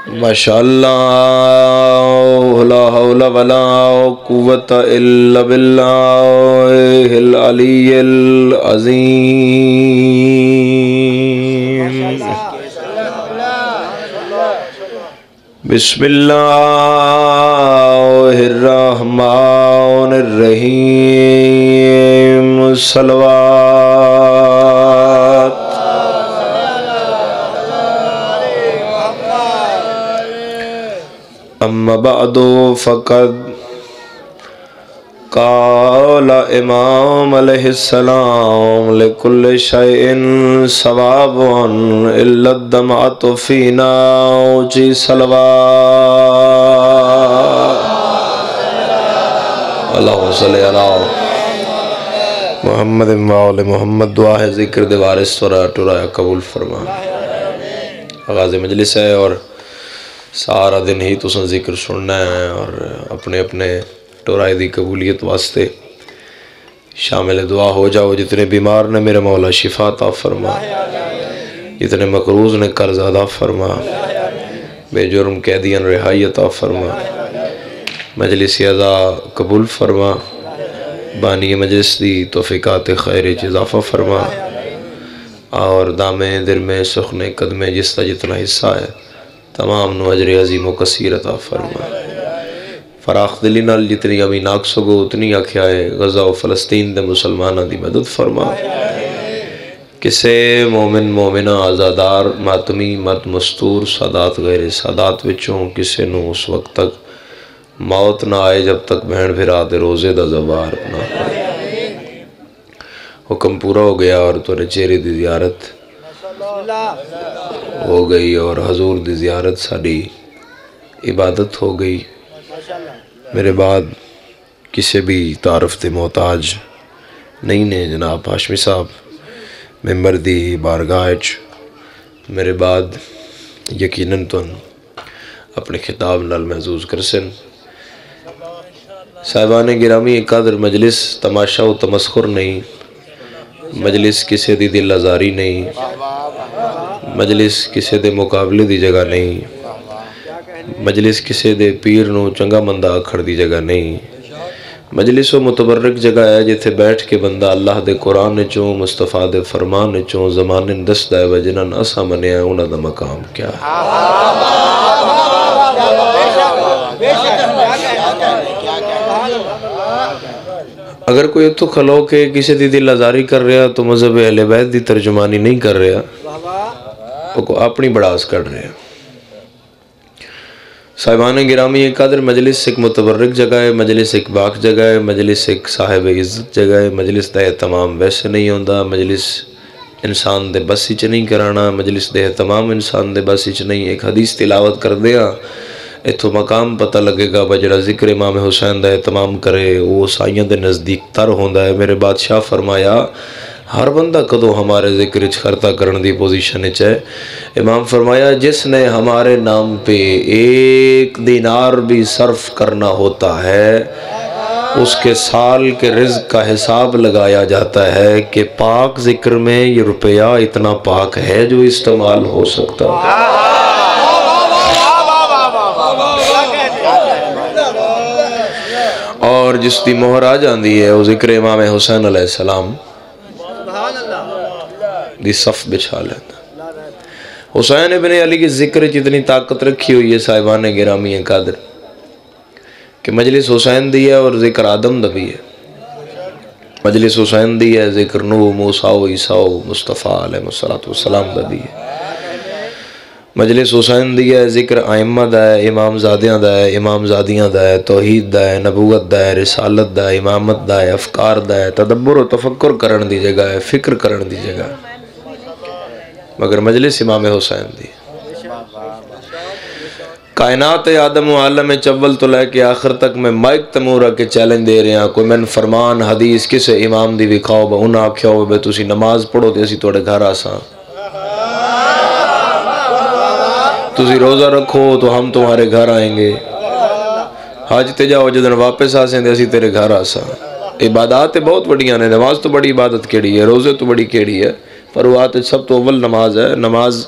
ماشاءاللہ لا حول ولا قوت الا باللہ العلی العظیم بسم اللہ الرحمن الرحیم صلوات اما بعد فقد قال امام علیہ السلام لكل شيء ثواب الا الدمعة في نوج صلوات اللهم صل على محمد وآل محمد. دعا ہے ذکر دوارس ورہ ٹرایا قبول فرما. آغاز مجلس ہے اور سارا دن ہی تساں ذکر سننا ہے اور اپنے اپنے ٹورائے دی قبولیت واسطے شامل دعا ہو جاؤ. جتنے بیمار نے میرے مولا شفا عطا فرما، جتنے مقروض نے قرض ادا فرما، بے جرم قیدیاں رہائی عطا فرما، مجلس اعضا قبول فرما، بانی مجلس دی توفیقات خیر اضافہ فرما اور دامے در میں سخن قدمے جس کا جتنا حصہ ہے تمام نو اجر عظیم و کثیر عطا فرما. فراخ دلی نال جتنی امی ناکس ہو گو اتنی آکھیا ہے غزہ و فلسطین دے مسلمانہ دی مدد فرما. کسے مومن مومنہ آزادار ماتمی مرد مستور سادات غیر سادات وچوں کسے نو اس وقت تک موت نہ آئے جب تک بہن بھرا دے روزے دا زوار نہ پڑے. حکم پورا ہو گیا اور تو چہرے دی زیارت ہو گئی اور حضور دی زیارت ساری عبادت ہو گئی. میرے بعد کسی بھی تعارف دے محتاج نہیں نے جناب ہاشمی صاحب ممبر دی بارگاہ میرے بعد یقیناً تو اپنے خطاب نال محظوظ کرسن. صاحبان گرامی قدر مجلس تماشا و تمسخر نہیں، مجلس کسی دی دل آزاری نہیں، مجلس کسی دے مقابلے دی جگہ نہیں، مجلس کسی دے پیر نو چنگا مندہ اکھڑ دی جگہ نہیں. مجلس و متبرک جگہ ہے جتھے بیٹھ کے بندہ اللہ دے قرآن چوں مصطفیٰ دے فرمان چوں زمانے دس دائے وجنن اسا منیا ہے انہ دا مقام کیا ہے. اگر کوئی اتو کھلو کہ کسی دی دل آزاری کر رہا تو مذہب اہل بیت دی ترجمانی نہیں کر رہا، وہ کو اپنی بڑاس کر رہا. صاحبان گرامی قدر مجلس ایک متبرک جگہ ہے، مجلس ایک باق جگہ ہے، مجلس ایک صاحب عزت جگہ ہے. مجلس دا اہتمام ویسے نہیں ہوندہ، مجلس انسان دے بسی چ نہیں کرانا، مجلس دے اہتمام انسان دے بسی چ نہیں. ایک حدیث تلاوت کر دیا اتھو مقام پتہ لگے گا بجڑا ذکر امام حسین دا اہتمام کرے وہ سائیاں دے نزدیک تر ہوندہ ہے. میرے بادشاہ فرمایا ہر بندہ کدو ہمارے ذکر خرطہ کرن دی پوزیشن ہے. امام فرمایا جس نے ہمارے نام پہ 1 دینار بھی صرف کرنا ہوتا ہے اس کے سال کے رزق کا حساب لگایا جاتا ہے کہ پاک ذکر میں یہ روپیہ اتنا پاک ہے جو استعمال ہو سکتا ہے. اور جس دی مہر آ جاندی ہے وہ ذکر امام حسین علیہ السلام دی صف بچھا لیتا. حسین ابن علی کی ذکر جتنی طاقت رکھی ہوئی ہے صاحبان گرامی قادر کہ مجلس حسین دی ہے اور ذکر آدم دا بھی ہے. مجلس حسین دی ہے ذکر نوح موسیٰ و عیسیٰ و مصطفیٰ علیہ السلام دا بھی ہے. مجلس حسین دی ہے ذکر ائمہ دا ہے، امام زادیاں دا ہے، امام زادیاں دا ہے، توحید دا ہے، نبوت دا ہے، رسالت دا ہے، امامت دا ہے، افکار دا ہے، تدبر و تفکر کرن دی جگہ ہے، فکر کرن دی جگہ ہے. مگر مجلس امام حسین دی کائنات آدم و عالم چول تو لے کے آخر تک میں مائک تمورہ کے چیلنج دے رہے ہیں. کوئی من فرمان حدیث کسے امام دی وکھاؤ با انہاں آکھیا ہوئے بے تسی نماز پڑھو تے اسی توڑے گھر آساں، تسی روزہ رکھو تو ہم تمہارے گھر آئیں گے، حج تے جاؤ جدن واپس آسیں دے اسی تیرے گھر آساں. عبادات بہت بڑیاں نے، نماز تو بڑی عبادت کیڑی ہے، روزے تو بڑی کیڑی ہے، پر وہ آتے سب تو اول نماز ہے. نماز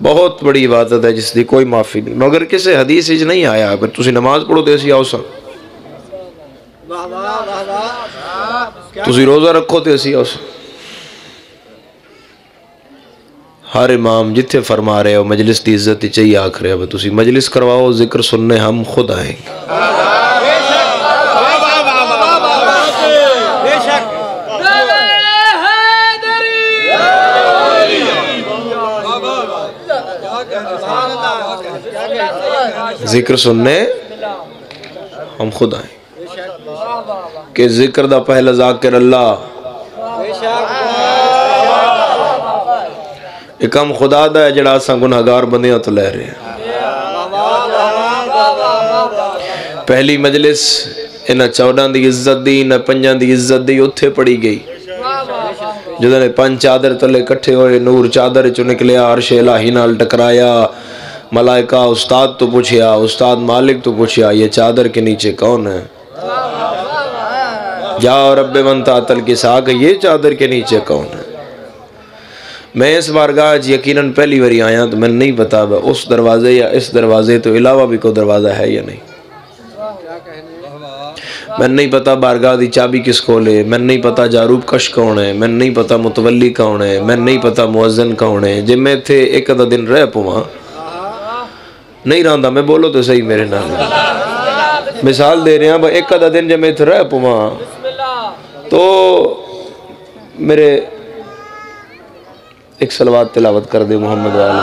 بہت بڑی عبادت ہے جس دی کوئی معافی نہیں، مگر کسی حدیث وچ نہیں آیا اگر تسی نماز پڑھو تے اسی آؤ سا، تسی روزہ رکھو تے اسی آؤ سا۔ ہر امام جتھے فرما رہے ہو مجلس دی عزت ہی چاہیے آکھ رہے ہو تسی مجلس کرواؤ، ذکر سننے ہم خود آئیں گے۔ ذکر سننے ہم خود آئیں کہ ذکر دا پہلا ذاکر اللہ، ایک ہم خدا دا ہے جڑا اساں گناہگار بندیاں تو لے رہے ہیں۔ پہلی مجلس انہاں 14 دی عزت دی، انہاں 5 دی عزت دی اتھے پڑی گئی، جدوں نے 5 چادر تلے کٹھے ہوئے، نور چادر چوں نکلیا، عرش الہی نال ٹکرایا، ملائکہ استاد تو پوچھیا، استاد مالک تو پوچھیا یہ چادر کے نیچے کون ہے؟ یا رب من تعطل کی ساکھ یہ چادر کے نیچے کون ہے؟ میں اس بارگاہ یقیناً پہلی باری آیا تو میں نہیں پتا اس دروازے یا اس دروازے تو علاوہ بھی کوئی دروازہ ہے یا نہیں، میں نہیں پتا بارگاہ دی چابی کس کو لے، میں نہیں پتا جاروب کش کون ہے، میں نہیں پتا متولی کون ہے، میں نہیں پتا مؤذن کون ہے۔ جب میں تھے ایک ادھا دن رہ پواں نہیں رہندا، میں بولو تو صحیح میرے نال مثال دے رہے ہیں، ایک ادھا دن جب میں تھے رہ پواں تو میرے ایک صلوات تلاوت کر دے محمد والے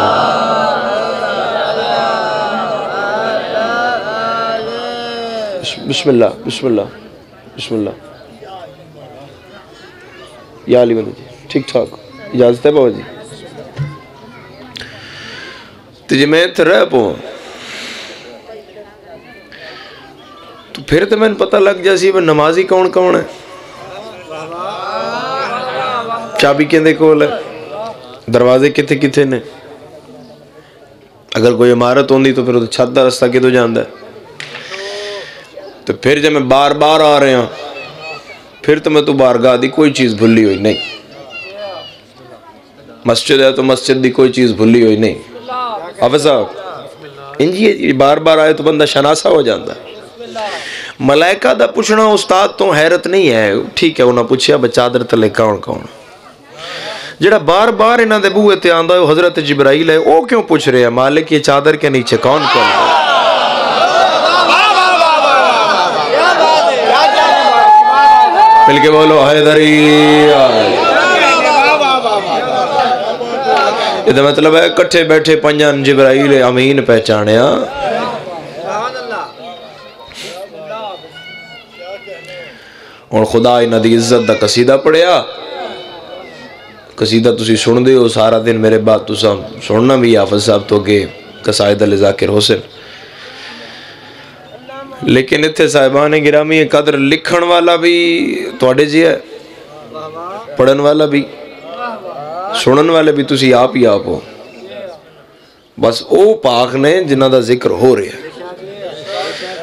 بسم اللہ بسم اللہ بسم اللہ یا علی بندی جی ٹھیک ٹھاک اجازت ہے بابا جی؟ تو جی میں اتھے رہ پواں تو پھر تو میں نے پتہ لگ جاسی وہ نمازی کون کون ہے، چابی کیندے کول ہے، دروازے کتھے کتھے نے، اگر کوئی عمارت ہوندی تو پھر چھت دا رستہ کدھوں جاندا ہے۔ تو پھر جب میں بار بار آ رہے ہیں پھر تو میں تو بارگاہ دی کوئی چیز بھلی ہوئی نہیں، مسجد ہے تو مسجد دی کوئی چیز بھلی ہوئی نہیں۔ حافظ صاحب انجی بار بار آئے تو بندہ شناسا ہو جاندہ ہے۔ ملائکہ دا پوچھنا استاد تو حیرت نہیں ہے، ٹھیک ہے انہاں پوچھیا بچادر تلے کون کون، جڑا بار بار انہاں دے بوئے تے آندہ ہے حضرت جبرائیل ہے، او کیوں پوچھ رہے ہیں مالک یہ چادر کے نیچے کون کون ہے؟ مل کے بولو حیدری، یہ مطلب ہے کٹھے بیٹھے 5 جبرائیل امین پہچانیا۔ اور خدا انہاں دی عزت دا قصیدہ پڑھیا، قصیدہ تسی سن دے ہو سارا دن میرے بات تسا سننا بھی حافظ صاحب تو کہ قصائد علی ذاکر حسن، لیکن اتھے صاحبان گرامی قدر لکھن والا بھی توڑے جی ہے، پڑھن والا بھی، سنن والے بھی تسی آپ ہی آپ ہو، بس او پاک نے جنہ دا ذکر ہو رہے ہیں۔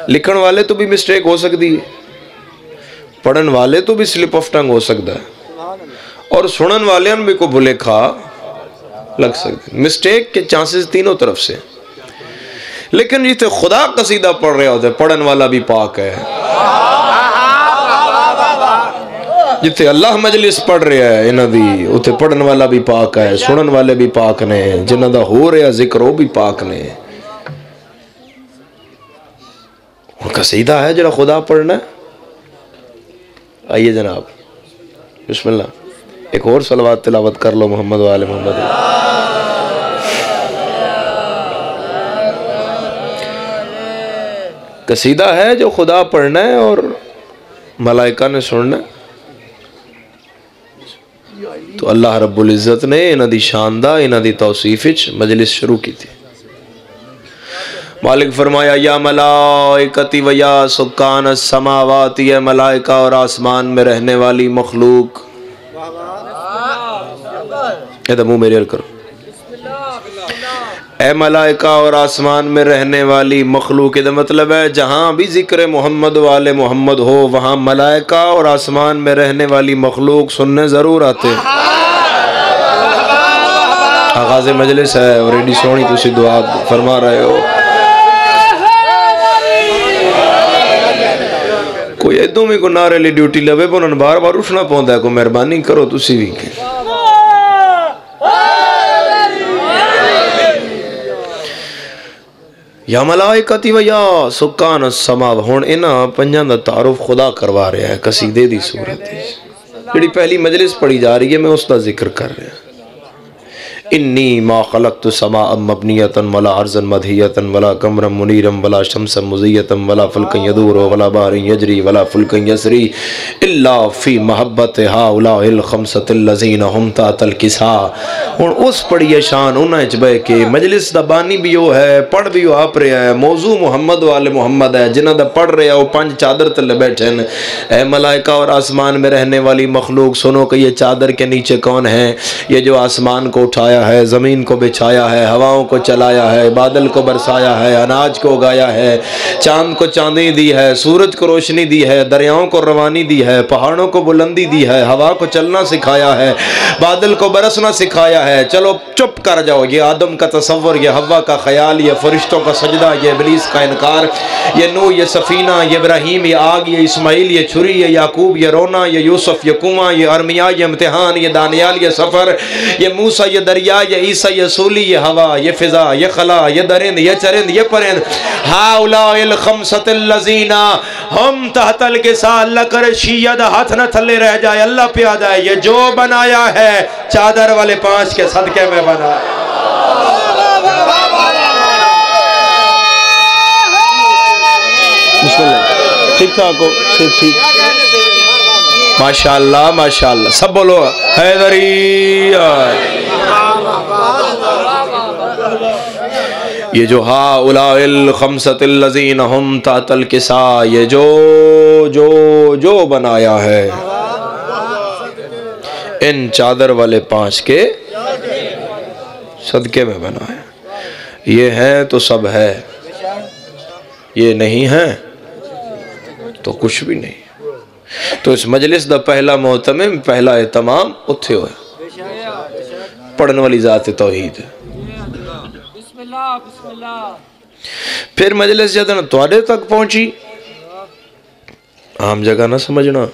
لکھن والے تو بھی مسٹیک ہو سکتی ہے، پڑھن والے تو بھی سلپ آف ٹنگ ہو سکتا ہے، اور سنن والے ان بھی کو بھلے کھا لگ سکتے، مسٹیک کے چانسز تینوں طرف سے۔ لیکن جیتے خدا قصیدہ پڑھ رہے ہوتے پڑھن والا بھی پاک ہے، جیتے اللہ مجلس پڑھ رہے ہیں انہاں دی اتھے پڑھن والا بھی پاک ہے، سنن والے بھی پاک نے، جنہاں دا ہو رہا ذکر وہ بھی پاک نے۔ قصیدہ ہے جڑا خدا پڑھنا ہے۔ آئیے جناب بسم اللہ ایک اور صلوات تلاوت کر لو محمد والے محمد۔ قصیدہ ہے جو خدا پڑھنا ہے اور ملائکہ نے سننا ہے، تو اللہ رب العزت نے انہاں دی شاندہ انہاں دی توصیف مجلس شروع کی تھی۔ مالک فرمایا یا ملائکتی و یا سکان السماوات، یہ ملائکہ اور آسمان میں رہنے والی مخلوق، اے تو منہ میرے عرض کرو، اے ملائکہ اور آسمان میں رہنے والی مخلوق، یہ مطلب ہے جہاں بھی ذکر محمد والے محمد ہو وہاں ملائکہ اور آسمان میں رہنے والی مخلوق سننے ضرور آتے ہیں۔ آغاز مجلس ہے اور ایڈی سونی تسی دعا فرما رہے ہو. کوئی ادوں میں کو نعرے لی ڈیوٹی لوے پہ انہوں بار بار اٹھنا پوندا ہے. کوئی مہربانی کرو تسی بھی کہ یا ملائکتی و یا سکان السماء. ہون انہا پنجان دا تعارف خدا کروا رہا ہے قصیدے دی صورت ہے. جڑی پہلی مجلس پڑھی جا رہی ہے میں اس دا ذکر کر رہا ہوں. انی ما خلقت سماء مبنیتا ولا عرضا مدھیتا ولا قمرا منیرا ولا شمسا مضیتا ولا فلکا یدور ولا بحر یجری ولا فلکا یسری الا فی محبت ہؤلاء الخمسۃ الذین هم تحت الکساء. ہن اس پڑھی شان انہاں وچ بیٹھ کے مجلس دا بانی بھی وہ ہے پڑھ بھی وہ آپ رہا ہے. موضوع محمد والے محمد ہے. جنہاں دا پڑھ رہا ہے وہ 5 چادر تلے بیٹھے ہیں. اے ملائکہ اور آسمان میں رہنے والی مخلوق سنو کہ یہ چادر کے نیچے کون ہے. یہ جو آسمان کو اٹھایا ہے، زمین کو بچھایا ہے، ہواؤں کو چلایا ہے، بادل کو برسایا ہے، اناج کو اگایا ہے، چاند کو چاندنی دی ہے، سورج کو روشنی دی ہے، دریاؤں کو روانی دی ہے، پہاڑوں کو بلندی دی ہے، ہوا کو چلنا سکھایا ہے، بادل کو برسنا سکھایا ہے. چلو چپ کر جاؤ. یہ آدم کا تصور، یہ حوا کا خیال، یہ فرشتوں کا سجدہ، یہ ابلیس کا انکار، یہ نوح، یہ سفینہ، یہ ابراہیم، یہ آگ، یہ اسماعیل، یہ چھری، یہ یعقوب، یہ رونا، یہ یوسف، یہ کنواں، یہ ارمیا، یہ امتحان، یہ دانیال، یہ سفر، یہ موسیٰ، یہ دریا، یہ عیسیٰ، یہ سولی، یہ ہوا، یہ فضا، یہ خلا، یہ درند، یہ چرند، یہ پرند. ہؤلاء الخمسۃ الذین هم تحت الکساء. اللہ کرے شیعہ ہاتھ نہ تھلے رہ جائے، اللہ پہ آ جائے. یہ جو بنایا ہے چادر والے 5 کے صدقے میں بنایا. بسم اللہ. ٹھیک ٹھاک ہو؟ ٹھیک. ماشاءاللہ ماشاءاللہ. سب بولو حیدری. یہ جو ہؤلاء الخمسۃ الذین هم تحت الکساء، یہ جو بنایا ہے ان چادر والے 5 کے صدقے میں بنایا. یہ ہیں تو سب ہے، یہ نہیں ہیں تو کچھ بھی نہیں. تو اس مجلس دا پہلا محتمم، پہلا اہتمام اتھے ہوئے پڑھنے والی ذات توحید ہے. پھر مجلس جدن توڑے تک پہنچی، عام جگہ نہ سمجھنا،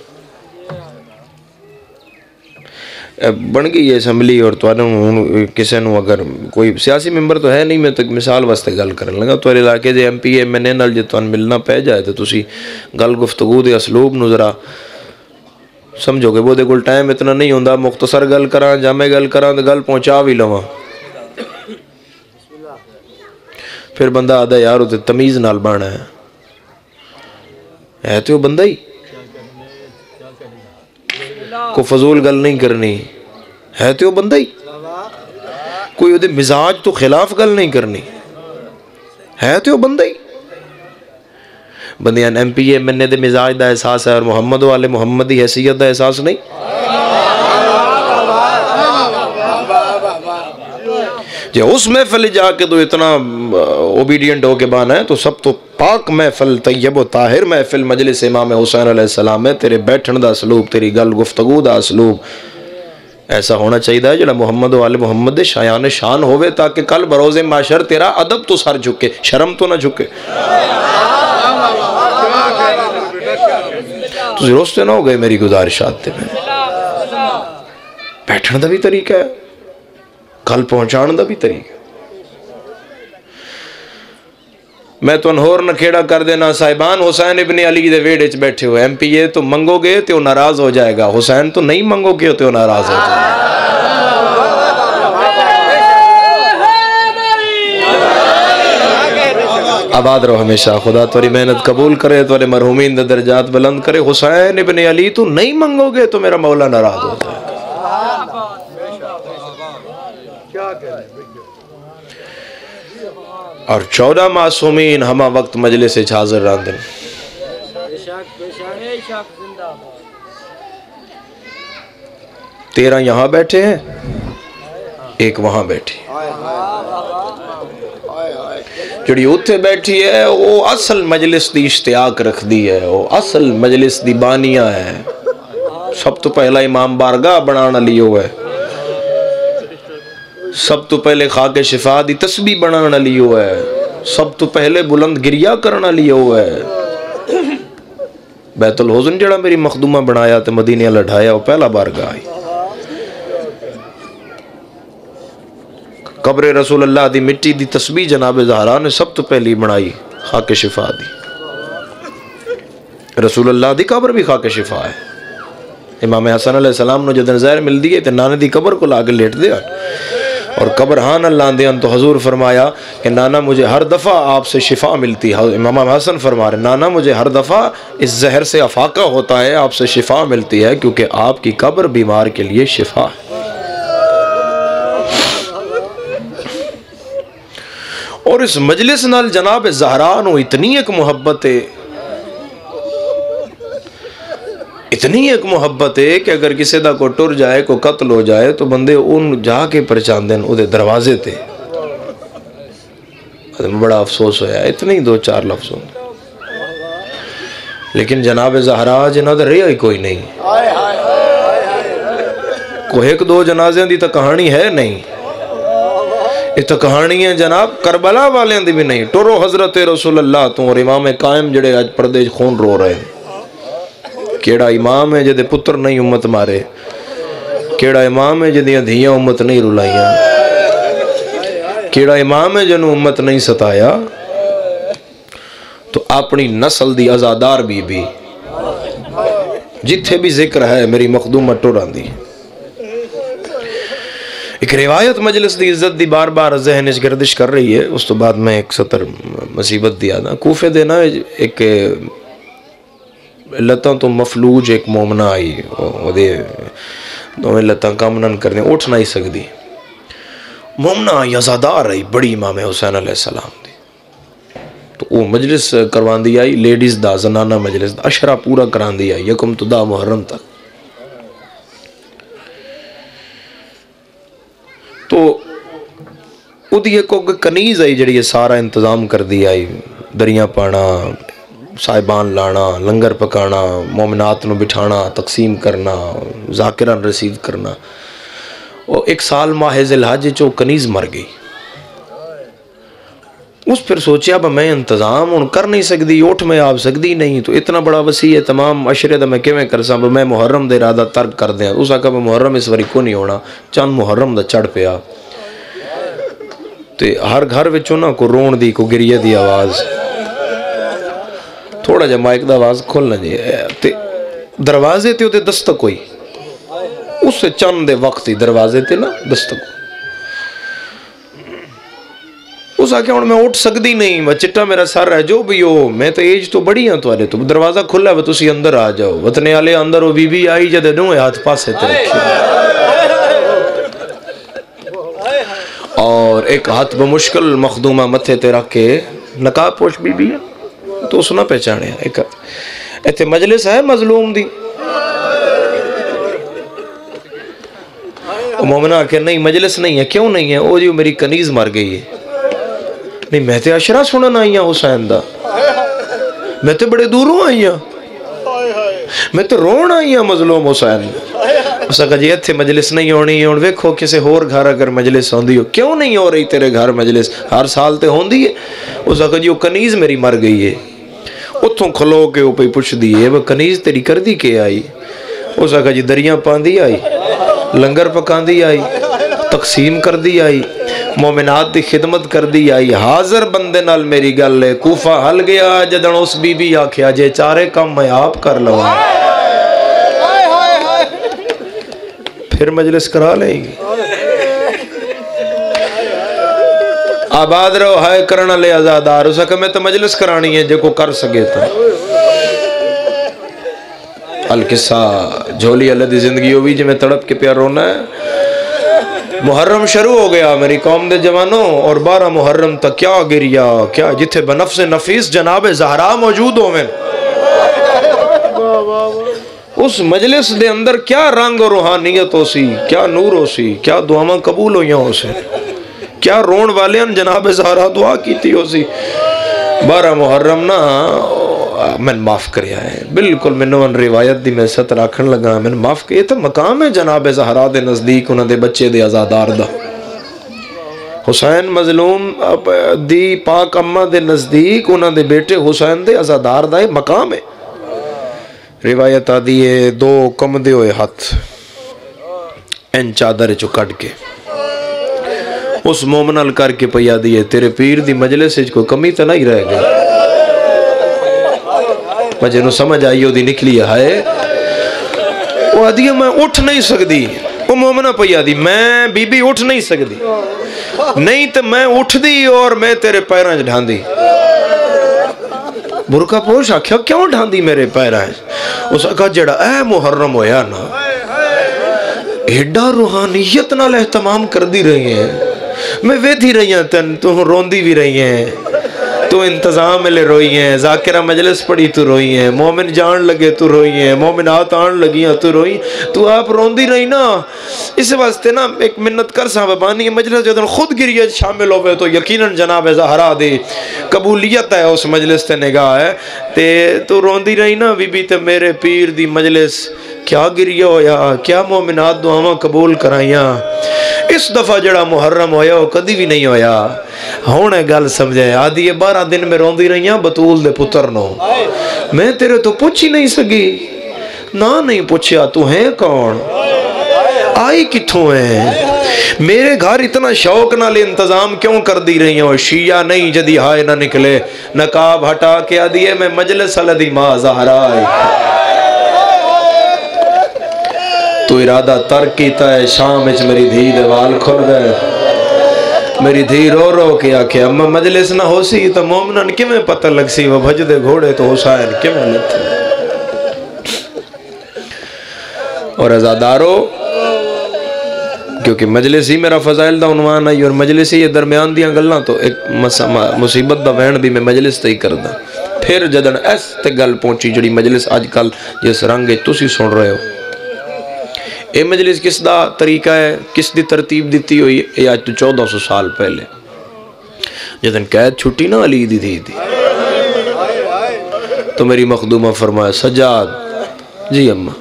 بن گئی یہ اسمبلی. اور کسی نو اگر کوئی سیاسی ممبر تو ہے نہیں، میں تک مثال واسطے گل کرنے لگا. تو علاقے دے ایم پی ایم این اے نال جے تانوں ملنا پہ جائے تو تسی گل گفتگو دے اسلوب نو ذرا سمجھو کہ وہ دے کول ٹائم اتنا نہیں ہوندا. مختصر گل کراں جا میں گل کراں تے گل پہنچا بھی لواں. پھر بندہ آدھا یار تے تمیز نال بانا ہے تو وہ بندہ ہی کو فضول گل نہیں کرنی ہے تو وہ بندہ ہی. کوئی وہ مزاج تو خلاف گل نہیں کرنی ہے تو وہ بندہ ہی. بندیاں ایم پی ایم این اے دے مزاج دا احساس ہے اور محمد والے محمد دی حیثیت دا احساس نہیں. جی اس محفل جا کے تو اتنا اوبیڈینٹ ہو کے بانا ہے تو سب تو پاک محفل، طیب و طاہر محفل مجلس امام حسین علیہ السلام ہے. تیرے بیٹھن دا اسلوب، تیری گل گفتگو دا اسلوب ایسا ہونا چاہیے جڑا محمد والے محمد دے شایان شان ہوئے، تاکہ کل بروز معاشر تیرا ادب تو سر جھکے، شرم تو نہ جھکے. تو ضرورت نہ ہو گئے میری گزارشات تے میں بیٹھن دا بھی طریقہ ہے، کل پہنچان دا بھی طریقہ. میں تو انہور نہ کھیڑا کر دینا صاحبان حسین ابن علی دے ویڑے چ بیٹھے ہوئے. ایم پی اے تو منگو گے تو ناراض ہو جائے گا، حسین تو نہیں منگو گے تو ناراض ہو جائے گا. آباد رہو ہمیشہ. خدا تمہاری محنت قبول کرے، تمہارے مرحومین دے درجات بلند کرے. حسین ابن علی تو نہیں منگو گے تو میرا مولا ناراض ہو جائے گا. اور 14 معصومین ہما وقت مجلس سے حاضر راندن. 13 یہاں بیٹھے ہیں، ایک وہاں بیٹھی. جڑی اتھے بیٹھی ہے وہ اصل مجلس دی اشتیاق رکھ دی ہے، وہ اصل مجلس دی بانیہ ہے. سب تو پہلا امام بارگاہ بنانا لیو ہے، سب تو پہلے خاک شفا دی تسبیح بنانا والی وہ ہے، سب تو پہلے بلند گریا کرنا والی وہ ہے۔ بیت الحزن جڑا میری مخدومہ بنایا تے مدینے لڑھایا وہ پہلا بار گائی۔ قبر رسول اللہ دی مٹی دی تسبیح جناب زہرا نے سب تو پہلی بنائی خاک شفا دی۔ رسول اللہ دی قبر بھی خاک شفا ہے۔ امام حسن علیہ السلام نے جدن زہر مل دیئے تے نانے دی قبر کو لاغے لیٹ دیا اور قبر ہاں اللہ دیا تو حضور فرمایا کہ نانا مجھے ہر دفعہ آپ سے شفا ملتی ہے۔ امام حسن فرما رہے نانا مجھے ہر دفعہ اس زہر سے افاقہ ہوتا ہے، آپ سے شفا ملتی ہے کیونکہ آپ کی قبر بیمار کے لیے شفا ہے۔ اور اس مجلس نال جناب زہرا نو اتنی ایک محبت ہے، اتنی ایک محبت ہے کہ اگر کسی دا کو ٹر جائے کو قتل ہو جائے تو بندے ان جا کے پہچان دیں او دے دروازے تے۔ بڑا افسوس ہویا ہے، اتنے ہی دو چار لفظ ہوں لیکن جناب زہرا جنہ دا رہا ہی کوئی نہیں، کوئی ایک دو جنازیں دی تا کہانی ہے نہیں، یہ تو کہانی ہے جناب کربلا والے دی بھی نہیں۔ ٹرو حضرت رسول اللہ تو اور امام قائم جڑے آج پردے خون رو رہے ہیں۔ کیڑا امام ہے جدے پتر نہیں امت مارے، کیڑا امام ہے جدیاں دھیاں امت نہیں رلائیاں، کیڑا امام ہے جنہوں امت نہیں ستایا۔ تو اپنی نسل دی ازادار بی جتھے بھی ذکر ہے میری مخدومہ ٹوران دی۔ ایک روایت مجلس دی عزت دی بار بار ذہن اس گردش کر رہی ہے، اس تو بعد میں ایک سطر مصیبت دیا نا کوفے دینا ایک لتاں تو مفلوج ایک مومنہ آئی، وہ دے دویں لتاں کامنن کرنے اٹھ نہیں سکتی، مومنہ آئی ازادار آئی بڑی امام حسین علیہ السلام دی، تو وہ مجلس کروان دی آئی لیڈیز دا زنانہ مجلس دا اشرا پورا کران دی آئی یکم تو دا محرم تک۔ تو او دی ایک کنیز آئی جڑی یہ سارا انتظام کر دی آئی، دریاں پانا، صاحبان لانا، لنگر پکانا، مومنات نو بٹھانا، تقسیم کرنا، ذاکران رسید کرنا۔ اور ایک سال ماہ ذی الحج چو کنیز مر گئی، اس پھر سوچیا اب میں انتظام ان کر نہیں سکتی، اوٹھ میں آپ سکتی نہیں، تو اتنا بڑا وسیع ہے تمام عشرے دا میں کیویں کر سا میں محرم دے ارادہ ترک کر دیا۔ اس آقا محرم اس واری کو نہیں ہونا، چند محرم دا چڑھ پیا تے ہر گھر وچوں نا کو رون دی کو گریہ دی آواز، تھوڑا جا مائک دا آواز کھولنا جی تے دروازے تے ہوتے دستک ہوئی، اس سے چند وقت ہی دروازے تے نا دستک ہوئی۔ اس آکے ہوں میں اٹھ سکتی نہیں، میں چٹا میرا سر ہے جو بھی ہو، میں تو ایج تو بڑی ہیں تو آلے تو دروازہ کھلا ہے تسی اندر آ جاؤ، وطنے آلے اندر ہو بی بی آئی جدے نوے ہاتھ پاسے تے رکھی اور ایک ہاتھ بمشکل مخدومہ متھے تے رکھ کے نقاب پوش بی بی ہے تو اس نہ پہچانے ایک ایتھے مجلس ہے مظلوم دی، مومنہ کہ نہیں مجلس نہیں ہے، کیوں نہیں ہے؟ او جی میری کنیز مر گئی ہے۔ نہیں میں تے اشرا سنن آئی ہوں حسین دا، میں تے بڑے دوروں آئی ہوں، میں تے رون آئی ہوں مظلوم حسین۔ اس کہا جی ایتھے مجلس نہیں ہونی ہے، اور ویکھو کسے ہور گھر اگر مجلس ہوندی ہو، کیوں نہیں ہو رہی تیرے گھر مجلس؟ ہر سال تے ہوندی ہے۔ اس کہا جی وہ کنیز میری مر گئی ہے، اتھوں کھلو کے وہ پہ پوچھ دی ہے وہ کنیز تیری کر دی کے آئی؟ اس کہا جی دریاں پاندی آئی، لنگر پکاندی آئی، تقسیم کر دی آئی، مومنات دی خدمت کر دی آئی، حاضر بندے نال میری گل ہے، کوفہ ہل گیا جدن اس بی بی آکھیا جے چارے کم میں آپ کر لوں پھر مجلس کرا لیں گی۔ آباد رہو ہائے کرنا لے آزادار، اسا کہ میں تو مجلس کرانی ہے جو کو کر سکے تھا۔ القصہ جھولی اللہ دی زندگی ہوئی جو میں تڑپ کے پیار رونا ہے۔ محرم شروع ہو گیا میری قوم دے جوانوں، اور 12 محرم تک کیا گریا، کیا جتھے بنفس نفیس جناب زہرا موجود ہوئے، اس مجلس دے اندر کیا رنگ اور روحانیت ہو سی، کیا نور ہو سی، کیا دعاواں قبول ہوئیاں ہو سی، کیا رون والے ان جناب زہرا دعا کیتی ہو سی۔ 12 محرم نا میں معاف کریا ہے، بالکل میں نوان روایت دی میں ستر آکھن لگا، میں معاف کریا، یہ تو مقام ہے جناب زہرا دے نزدیک انہوں دے بچے دے آزادار دا۔ حسین مظلوم دی پاک اماں دے نزدیک انہاں دے بیٹے حسین دے عزادار دا مقام ہے. روایت آدھی ہے دو کمدے ہوئے ہاتھ این چادر چو کٹ کے اس مومنال کر کے پیا دیئے تیرے پیر دی مجلس کو کمی تا نہیں رہ گئی. مجھے نو سمجھ آئی ہو دی نکلی ہے وہ آدھی میں اٹھ نہیں سکتی. وہ مومنہ پیا دی میں بی بی اٹھ نہیں سکتی نہیں تو میں اٹھ دی اور میں تیرے پیرانج ڈھان دی. برکا پوش آکھیا کیوں ڈھان دی میرے پیرانج؟ اس کا جڑا اے محرم ہویا نا ایڈا روحانیت نال اہتمام کر دی رہی ہیں. میں ویدھی رہی ہیں تن تو روندی بھی رہی ہیں تو انتظام ملے روئی ہیں. ذاکرہ مجلس پڑی تو روئی ہیں. مومن جان لگے تو روئی ہیں. مومنات آن لگیاں تو روئی. تو آپ روندی رہی نا. اس واسطے نا ایک منت کر صاحب بانی مجلس جدن خود گریت شامل ہوئے تو یقیناً جناب زہرا دی قبولیت ہے اس مجلس تے نگاہ ہے تے تو روندی رہی نا بی بی تے میرے پیر دی مجلس کیا گریہ ہویا کیا مومنات دعاواں قبول کرائیاں. اس دفعہ جڑا محرم ہویا وہ کدی بھی نہیں ہویا. ہونے گل سمجھے آدھی 12 دن میں روندی رہیاں بطول دے پتر نو. میں تیرے تو پوچھ ہی نہیں سکی نہ نہیں پوچھیا تو ہیں کون آئی کتھوں ہیں میرے گھر اتنا شوق نہ لے انتظام کیوں کر دی رہی ہوں. شیعہ نہیں جدی ہائے نہ نکلے نقاب ہٹا کے آدھی ہے میں مجلس الدی ماں زہرا آئی. تو ارادہ ترک کیتا ہے شام اچ میری دھی دے وال کھل گئے. میری دھی رو رو کے آکھے اما مجلس نہ ہو سی تو مومنن کیویں پتہ لگ سی وہ بھج دے گھوڑے تو حسین کیویں لتھے. اور عزادارو کیونکہ مجلس ہی میرا فضائل دا عنوان آئی اور مجلس ہی درمیان دیاں گلنا تو ایک مصیبت دا وین بھی میں مجلس تے ہی کردہ. پھر جدن ایس تے گل پہنچی جڑی مجلس آج کل جس رنگ تسی سن رہے ہو. اے مجلس کس دا طریقہ ہے کس دی ترتیب دیتی ہوئی ہے آج تو 1400 سال پہلے جدن قید چھٹی نا علی دی تھی تو میری مخدومہ فرمایا سجاد جی اممہ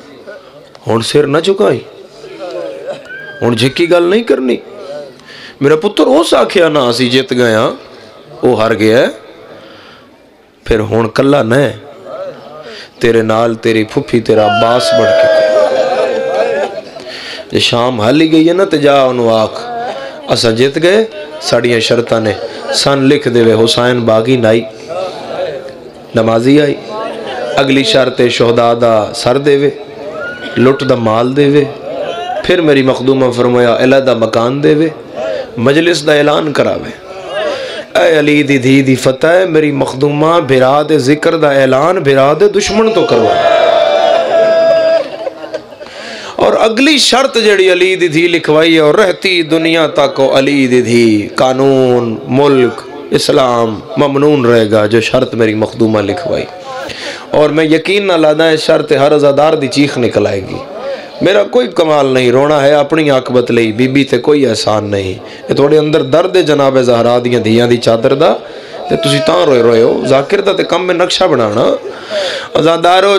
ہون سر نہ چکائی ہون جھکی گل نہیں کرنی. میرا پتر ہو ساکھیا نہ اسی جیت گیا وہ ہار گیا ہے پھر ہون کلا نہ تیرے نال تیری پھپھی تیرا عباس بڑھ کے جے شام حالی گئی ہے نا تے جا انہوں آکھ اسا جیت گئے ساڑیاں شرطہ نے سن لکھ دے وے حسین باغی نائی نمازی آئی اگلی شرط شہداء دا سر دے وے لٹ دا مال دے وے. پھر میری مخدومہ فرمایا علیحدہ مکان دے وے مجلس دا اعلان کراوے. اے علی دی دھی دی فتح میری مخدومہ بھرا دے ذکر دا اعلان بھرا دے دشمن تو کروائے. اور اگلی شرط جڑی علی دی دھی لکھوائی ہے اور رہتی دنیا تک علی دی دھی قانون ملک اسلام ممنون رہے گا جو شرط میری مخدومہ لکھوائی. اور میں یقین نہ لادا ہے شرط ہر عزادار دی چیخ نکل آئے گی. میرا کوئی کمال نہیں رونا ہے اپنی عاقبت لئی بی بی تے کوئی احسان نہیں. یہ تھوڑے اندر درد جناب زہرا دیاں دھیاں دی چادر دا تے تسی تاں روئے روئے ہو. ذاکر دا تے کم میں نقشہ بنانا عزادارو.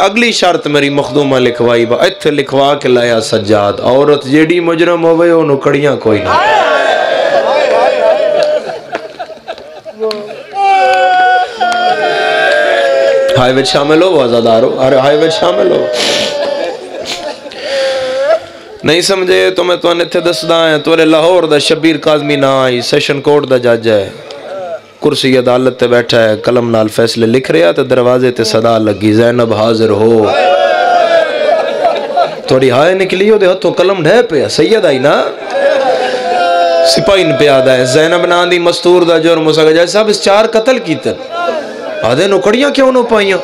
اگلی شرط میری مخدومہ لکھوائی با ایتھے لکھوا کے لایا سجاد عورت جیڑی مجرم ہوئے انہوں کڑیاں کوئی نہ. ہائی ویٹ شامل ہو عزادارو ہائی ویٹ شامل ہو. نہیں سمجھے تو میں تو انہیں تھے دسدہ ہیں تو لاہور دا شبیر قاظمی نہ آئی سیشن کورٹ دا جج ہے کرسی عدالت تے بیٹھا ہے قلم نال فیصلے لکھ رہا تے دروازے تے صدا لگی زینب حاضر ہو. تھوڑی ہائے نکلی ہو دے ہتھوں قلم ڈھے پہ سید آئی نا سپاہین پہ آدھا ہے زینب نام دی مستور دا جرم اس جج صاحب اس 4 قتل کیتے آدھے نکڑیاں کیوں نو پائیاں.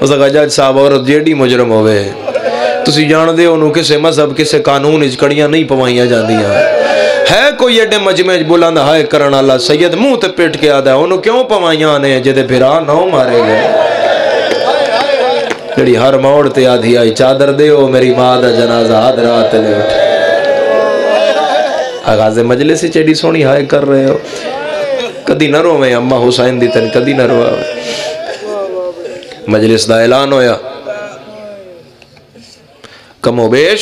اس جج صاحب عورت جیڑی مجرم ہوئے تسی جان دے انہوں کسے مذہب کسے قانون اجکڑیاں نہیں پوائیاں جان دیا ہے کوئی ایڈے مجمع بلند ہائے کرن اللہ سید منہ تے پیٹ کے آدھا ہے انہوں کیوں پوائیاں آنے جدے بھرا نہ مارے گئے. جڑی ہر موڑ تے آدھی آئی چادر دے ہو میری ماں دا جنازہ حضرات لے اٹھے. آغاز مجلس چیڑی سونی ہائے کر رہے ہو کدی نہ رو میں اممہ حسین دی تن کدی نہ رو. مجلس دا اعلان ہویا کم و بیش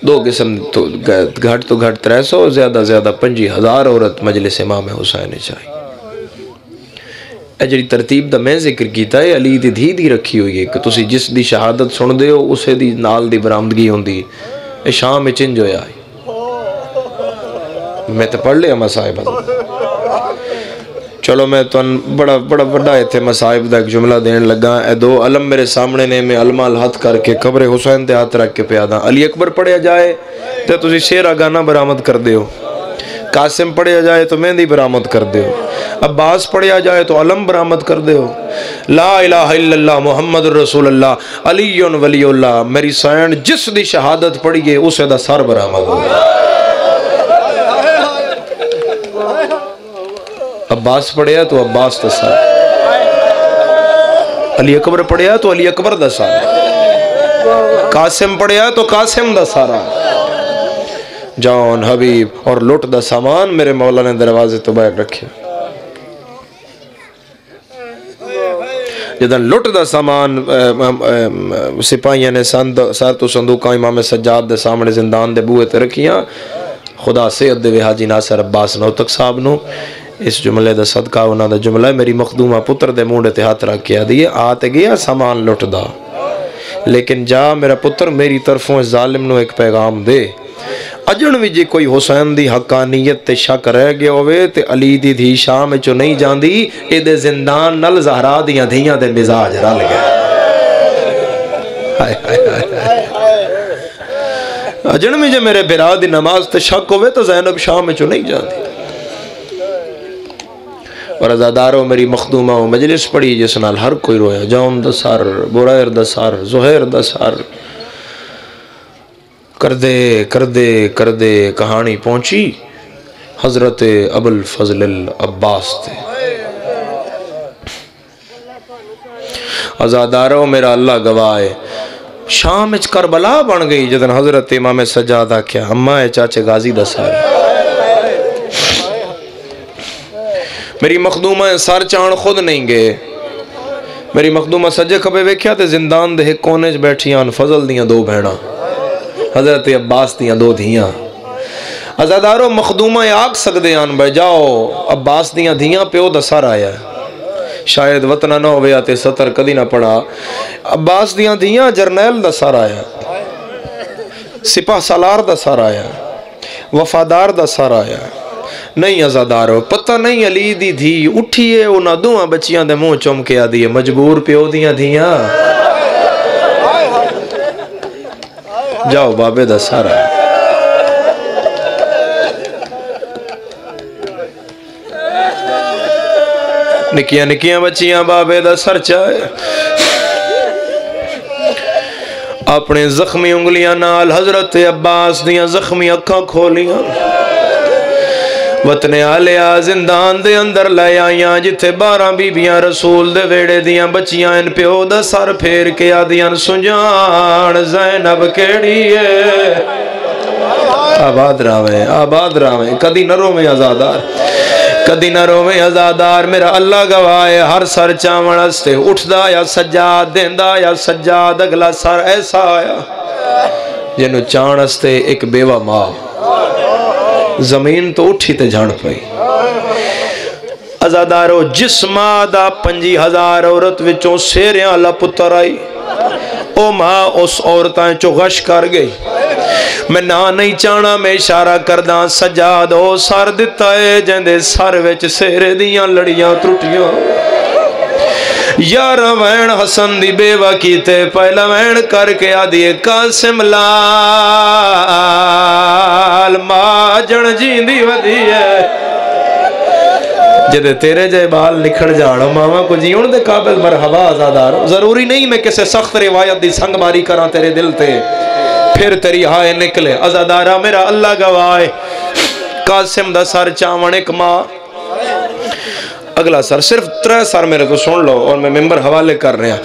دو قسم تو گھٹ 300 زیادہ 50,000 عورت مجلس امام حسین چاہیے. جڑی ترتیب دا میں ذکر کیتا ہے علی دی دھی دی رکھی ہوئی ہے کہ تسی جس دی شہادت سن دے ہو اسے دی نال دی برآمدگی ہوندی. اے شام میں چنج ہویا ہے. میں تے پڑھ لیا مصائب. چلو میں تو بڑا بڑا تھے مصائب دا ایک جملہ دین لگا. اے دو علم میرے سامنے نے میں علمہ الہاتھ کر کے قبر حسین تے ہاتھ رکھ کے پیادا. علی اکبر پڑھیا جائے تو تسی شیرہ گانا برآمد کر دے ہو. قاسم پڑھیا جائے تو مہندی برآمد کر دے ہو. عباس پڑھیا جائے تو علم برآمد کر دے ہو. لا الہ الا اللہ محمد رسول اللہ علی ولی اللہ. میری سین جس دی شہادت پڑھیے اسے دا سر برآمد ہو. عباس پڑھیا تو عباس دا سر. علی اکبر پڑھیا تو علی اکبر دا سر. قاسم پڑھیا تو قاسم دا سارا. جان حبیب اور لٹ دا سامان میرے مولا نے دروازے تو باہر رکھے. جدن لٹ دا سامان سپاہیاں نے سار تو صندوقاں امام سجاد دے سامنے زندان دے بوئے تے رکھیاں. خدا صحت دے حاجی ناصر عباس نوتک صاحب نو اس جملے دا صدقہ انہاں دا جملہ ہے. میری مخدومہ پتر دے مونڈے تے ہاتھ رکھ کے دیئے آتے گیا سامان لٹ دا. لیکن جا میرا پتر میری طرفوں ظالم نو ایک پیغام دے. اجن بھی جی کوئی حسین دی حقانیت تے شک رہ گیا ہوئے تے علی دی دھی شام چو نہیں جاندی. اے دے زندان نل زہرا دیاں دھیاں دے مزاج رل گئے. اجن بھی جی میرے برا دی نماز تے شک ہوئے تو زینب شام چو نہیں جاندی. اور ازادارو میری مخدومہ و مجلس پڑی جس نال ہر کوئی رویا. جون دا سار برائر دا سار زہیر دا سار کردے کہانی پہنچی حضرت ابو الفضل العباس تے. ازادارو میرا اللہ گواہ شام اچ کربلا بن گئی جدن حضرت امام سجادہ کیا اماں چاچے غازی دا سار. میری مخدومہ سار چان خود نہیں گئے. میری مخدومہ سجے کھبے ویکھیا تے زندان دے کونج بیٹھیاں فضل دیاں دو بہناں حضرت عباس دیاں دو دھیاں. ازادارو مخدومہ آگ سکدے آن بے جاؤ عباس دیاں دھیاں پیو دا سر آیا. شاید وطنہ نہ ہویا تے ستر کدی نہ پڑا. عباس دیاں دھیاں جرنیل دا سر آیا. سپاہ سالار دا سر آیا. وفادار دا سر آیا. نہیں ازادارو پتہ نہیں علی دی دھی اٹھیے انہاں دوہاں بچیاں دے منہ چوم کے آدیے مجبور پیو دیاں دھیاں. جاؤ بابے دا سارا. نکیاں بچیاں بابے دا سر چاہے. اپنے زخمی انگلیاں نال حضرت عباس دیاں زخمی اکھاں کھولیاں. وطن آلیا زندان دے اندر لے آئیاں جتھے 12 بیبیاں رسول دے ویڑے دیاں بچیاں ان پیو دا سر پھیر کے آدیاں سنجان زینب کیڑی ہے. آباد راویں کدی نہ رویں ازادار کدی نہ رویں ازادار. میرا اللہ گواہ ہر سر چاون استے اٹھدا یا سجاد دیندا یا سجاد اگلا سر ایسا آیا جنو چان استے ایک بیوہ ماں زمین تو اٹھی تے جھڑ پئی. ازادارو جس ماں دا 50,000 عورت وچوں سیریاں اللہ پتر آئی او ماں اس عورتاں چو غش کر گئی. میں نہ نہیں چانا میں اشارہ کرداں سجاد او سر دیتا ہے جندے سر وچ سیرے دیاں لڑیاں ترٹیاں. یار وین حسن دی بیوہ کیتے پہلا وین کر کے آدھیے قاسم لال ماں جن جیندی ودی ہے. جدے تیرے جائے بال نکھڑ جانا ماما کو جیون دے قابل مرحبا ازادار. ضروری نہیں میں کسے سخت روایت دی سنگ ماری کراں تیرے دل تے پھر تیری ہائے نکلے. ازادارہ میرا اللہ گواہ قاسم دا سر چاون ایک ماں. اگلا سر صرف 3 سر میرے تو سن لو اور میں ممبر حوالے کر رہے ہیں.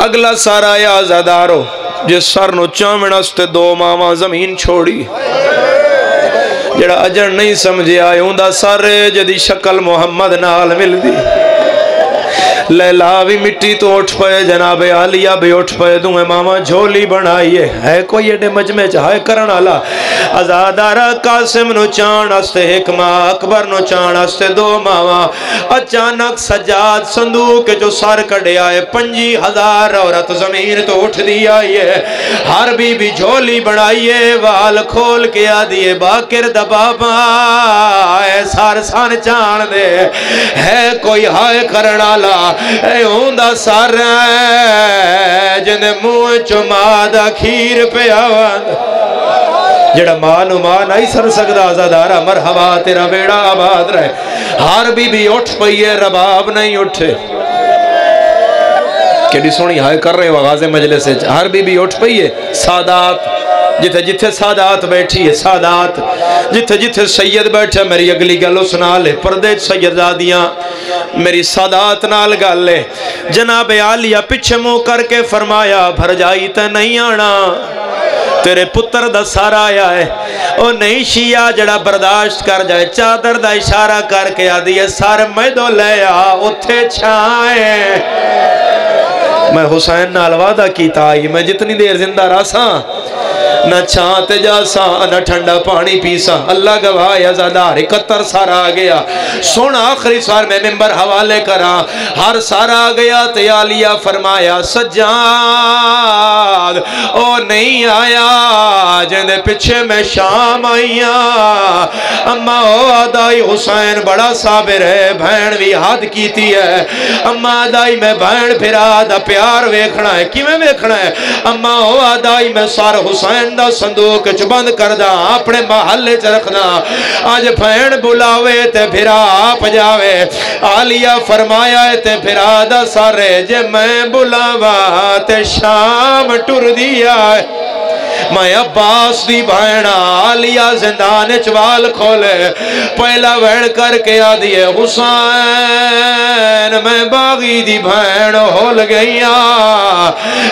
اگلا سر آیا ازادارو جس سر نو چاون استے 2 ماما زمین چھوڑی. جڑا اجر نہیں سمجھے آئے ہوں دا سر جدی شکل محمد نال مل دی. لیلا بھی مٹی تو اٹھ پئے جناب عالیہ بھی اٹھ پئے دوئے ماما جھولی بنائیے ہے کوئی ایڈے مجمع چاہے کرن آلا ازادارہ قاسم نو چان استے حکمہ اکبر نو چان استے دو ماما اچانک سجاد صندوق جو سار کڑے آئے 50,000 عورت زمین تو اٹھ دیا ہر بی بھی جھولی بنائیے وال کھول کے آدھیے باکر دبابا اے سار سان چان دے ہے کوئی ہائے کرنالا اے ہوندہ سار جن موہ چمادہ کھیر پہ آوان جڑا مانو مان آئی سر سکدہ آزادارہ مرحبا تیرا بیڑا آباد رہے ہر بی بھی اٹھ پئیے رباب نہیں اٹھے کیڑی سونی ہائے کر رہے وغاز مجلس ہر بی بھی اٹھ پئیے سادات جتھے جتھے سادات بیٹھی ہے سادات جتھے جتھے سید بیٹھے میری اگلی گلو سنا لے پردے سیدادیاں میری سادات نال گل لے جناب عالیہ پچھے منہ کر کے فرمایا بھر جائی تے نہیں آنا تیرے پتر دا سارا آیا ہے او نہیں شیعہ جڑا برداشت کر جائے چادر دا اشارہ کر کے آدھی ہے سار میدو لے آ اتھے چھائیں میں حسین نال وعدہ کیتا آئی میں جتنی دیر زندہ راساں نہ چھانتے جاساں نہ ٹھنڈا پانی پیساں اللہ گواہ ازادار 71 سارا آگیا سونا آخری سار میں ممبر حوالے کرا ہر سارا آگیا تے عالیہ فرمایا سجاد او نہیں آیا جندے پچھے میں شام آئیاں اما او آدائی حسین بڑا صابر ہے بھین بھی حد کیتی ہے اما آدائی میں بھین پھرا دا پیار ویکھنا ہے کی میں ویکھنا ہے اما او آدائی میں سار حسین دا صندوق چبند کردہ اپنے محلے چ رکھنا آج بھین بلاوے تے پھرا آپ جاوے عالیہ فرمایا تے پھرا دا سارے جے میں بلاوا تے شام ٹر دیا میں عباس دی بھینا عالیہ زندان چوال کھولے پہلا وین کر کے آدھیے حسین میں باغی دی بھین ہول گئیا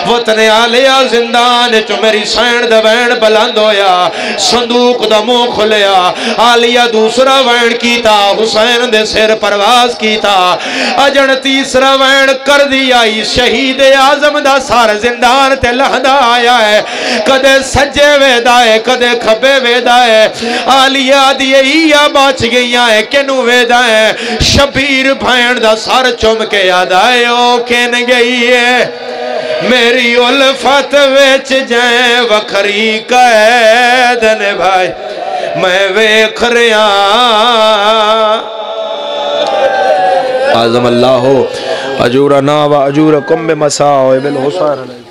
وطن عالیہ زندان چو میری سین دا وین بلند ہویا صندوق دا منہ کھلیا عالیہ دوسرا وین کیتا حسین دے سر پرواز کیتا اجن تیسرا وین کر دیا شہید اعظم دا سار زندان تے لہدہ آیا ہے کدے سجے ویدائے کدے کھبے ویدائے عالیہ دیئے یا باچ گئیاں ہے کنو ویدائے شبیر بھین دا سار چوم کے یادائے او کن گئی ہے میری الفت ویچ جائیں وکھری قیدن بھائی میں ویکھ رہا اعظم اللہ اجورنا و اجورکم بمساو بالحسان